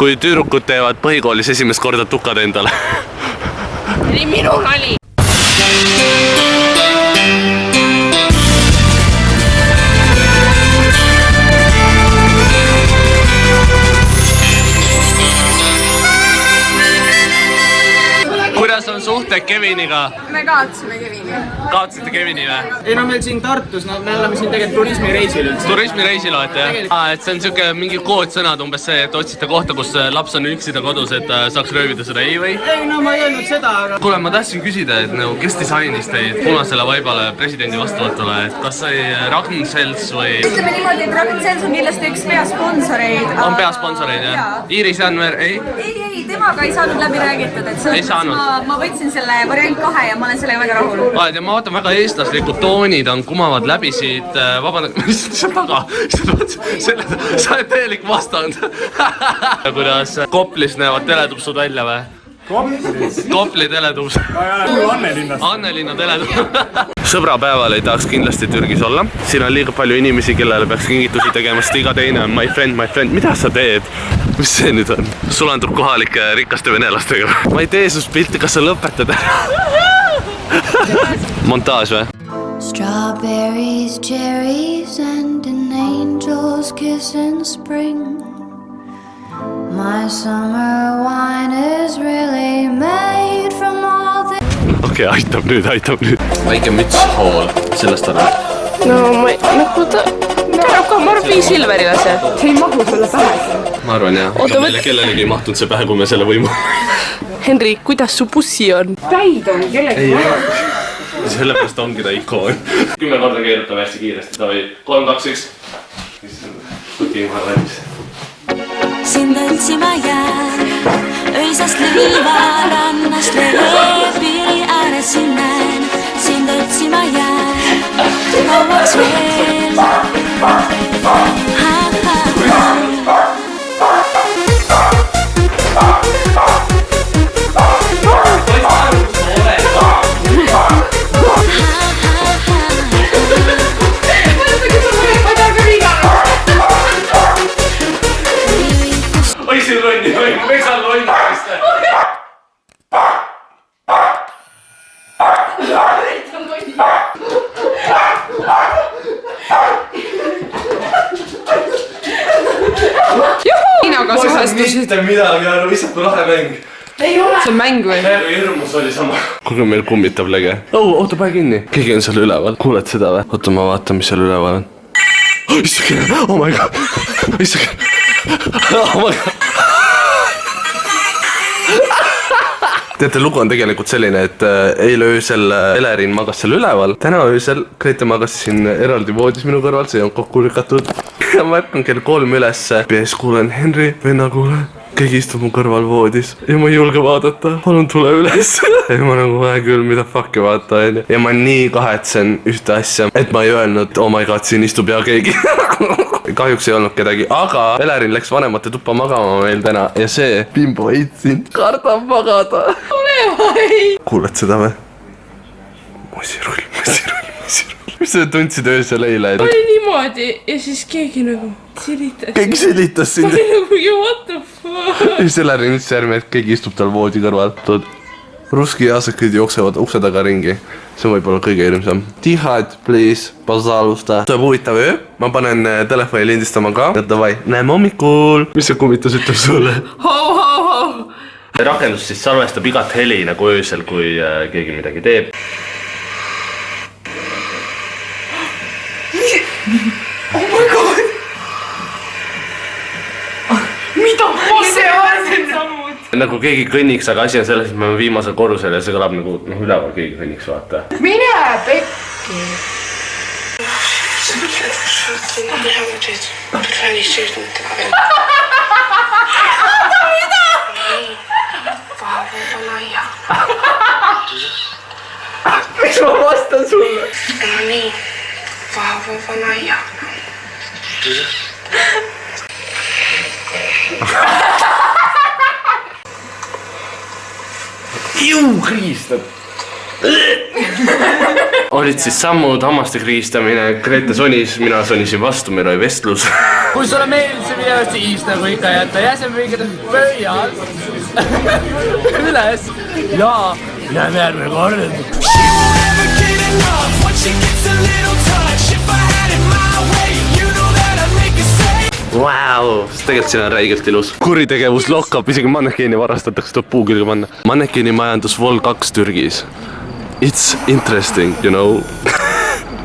kui tüdrukud teevad põhikoolis esimest korda tukad endale. Oli minu nali. Kuidas on suhted Keviniga? Me kaotasime Kevini. Kaotasite Kevini või? Ei no meil siin Tartus, me oleme siin tegelikult turismireisil üldse. Turismireisil olete jah? Et see on siuke mingi koodsõnad umbes see, et otsite kohta, kus laps on üksida kodus, et saaks röövida seda, ei või? Ei no ma ei öelnud seda, aga... Kuule, ma tahtsin küsida, et nagu, kes disainis teid punasele vaibale presidendi vastuvõtule, et kas sai Ragn-Sells või... Ütleme niimoodi, et Ragn-Sells on kindlasti üks peasponsoreid. On peasponsoreid jah? Iiris Janver, ei? Ei, temaga ei saanud läbi räägitud, et ei saanud. Ma võtsin selle variant 2 ja ma olen sellega väga rahul. Ja ma vaatan väga eestlaslikud toonid on kumavad läbi siit, vabandage, mis seal taga? Sa oled täielik vastand. Kuidas Koplis näevad teletupsud välja või? Kopli teletups. Annelinna teletups. Sõbrapäeval ei tahaks kindlasti Türgis olla. Siin on liiga palju inimesi, kellele peaks kingitusi tegema, sest iga teine on my friend. Mida sa teed? Mis see nüüd on? Sulandub kohalike rikaste venelastega. Ma ei tee sust pilti, kas sa lõpetad? Montaaž või? Strawberries, cherries and an angel's kiss in spring. My summer wine is really made from all the... Okei, aitab nüüd. Väike müts hool, sellest arvan. No ma nagu ta... Ma arvan 5 silverile see. See ei mahu sulle pähe. Ma arvan jah, aga meile kellelegi ei mahtunud see pähe, kui me selle võimu. Henri, kuidas su bussi on? Päid on kellegi. Sellepärast ongi ta ikoon. 10 korda keerutame hästi kiiresti, ta või 3, 2, 1. Kutiin kohe valmis. Sind otsima jään, öisast lõiva rannast veepiiri ääresin näen. Sind otsima jään, kauaks veel. Mitte midagi, aga lihtsalt lahe mäng. See on mäng või? Hirmus oli sama. Kuulge, meil kummitab lege. Oota, pähe kinni. Keegi on seal üleval. Kuuled seda või? Oota, ma vaatan, mis seal üleval on. Issake, oh my god. Issake. Oh my god. Teate, lugu on tegelikult selline, et eile öösel Elerin magas seal üleval. Täna öösel Grete magas siin eraldi voodis minu kõrval, see on kokku lükatud. Ja ma ärkan kell 3 ülesse. Ja siis kuulen, Henri, venna kuule. Keegi istub mu kõrval voodis ja ma ei julge vaadata. Palun tule üles. Ja ma nagu küll, mida fuck'i vaata. Ja ma nii kahetsen ühte asja, et ma ei öelnud, oh my god, siin istub ja keegi. Kahjuks ei olnud kedagi, aga Elerin läks vanemate tuppa magama meil täna ja see Bimbo heitsin. Kardab magada. Ole vai. Kuuled seda või? Musirull. Mis sa tundsid öösel eile? Oli niimoodi ja siis keegi nagu silitas. Keegi silitas sind? Oli nagu, what the fuck? Ja siis Elerin ütles järgmine, et keegi istub tal voodi kõrval. Ruski jaasakid jooksevad ukse taga ringi. See on võib-olla kõige hirmsam. Tihad, please, pazalusta. Tuleb huvitav öö. Ma panen telefoni lindistama ka. Ja davai, näeme hommikul. Mis see kummitus ütleb sulle? Ho. Rakendus siis salvestab igat heli nagu öösel, kui keegi midagi teeb. Oh my god! Mida? See on sammud! Nagu keegi kõnniks, aga asi on selles, et me oleme viimasel korrusel ja see kõlab nagu üleval keegi kõnniks, vaata. Mine pekki! Oota, mida? Miks ma vastan sulle? No nii. Vanaia. Juu, Kriistab! olid siis sammud, hammaste kriistamine, Grete sonis, mina sonisin vastu, meil oli vestlus. Kui sulle meeldib see video, siis nagu ikka jätta jäsenpõiged pöial üles ja näeme järgmine kord. Vau, tegelikult siin on räigelt ilus. Kuritegevus lokkab, isegi mannekeeni varastatakse, tuleb puu külge panna. Mannekeeni majandus Vol 2 Türgis. It's interesting, you know.